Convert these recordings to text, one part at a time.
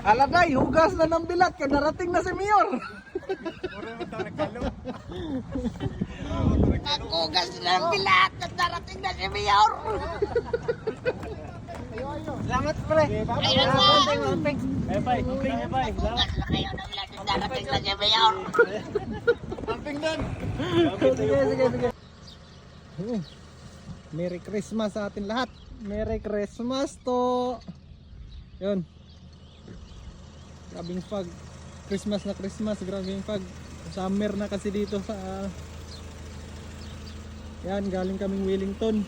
Aladay, hugas na ng bilat, kaya narating na si Mayor. Naghugas na ng bilat at narating na si Mayor. Salamat pre. Ayun na. Bye. Naghugas na kayo ng bilat at narating na si Mayor. Amping doon. Sige. Merry Christmas sa atin lahat. Merry Christmas to. Yun. Grabing fog. Christmas na Christmas, grabing fog. Summer na kasi dito sa yan, galing kaming Wellington.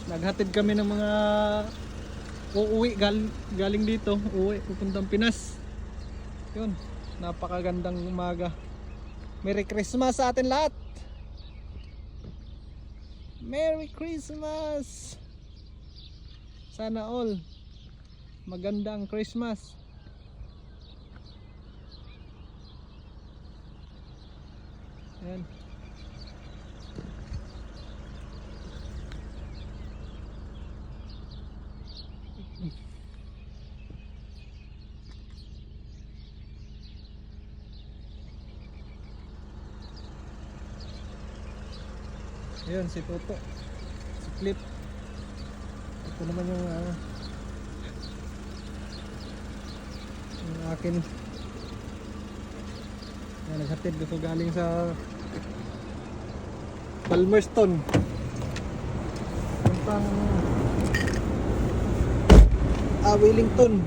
Naghatid kami ng mga uuwi galing dito, uwi pupuntang Pinas. Yun, napakagandang umaga. Merry Christmas sa atin lahat. Merry Christmas. Sana all magandang Christmas. Ayan. Ayun si Toto, si Clip. Ito naman yung akin. Yan, naghatid dito galing sa Palmerston puntang Wellington.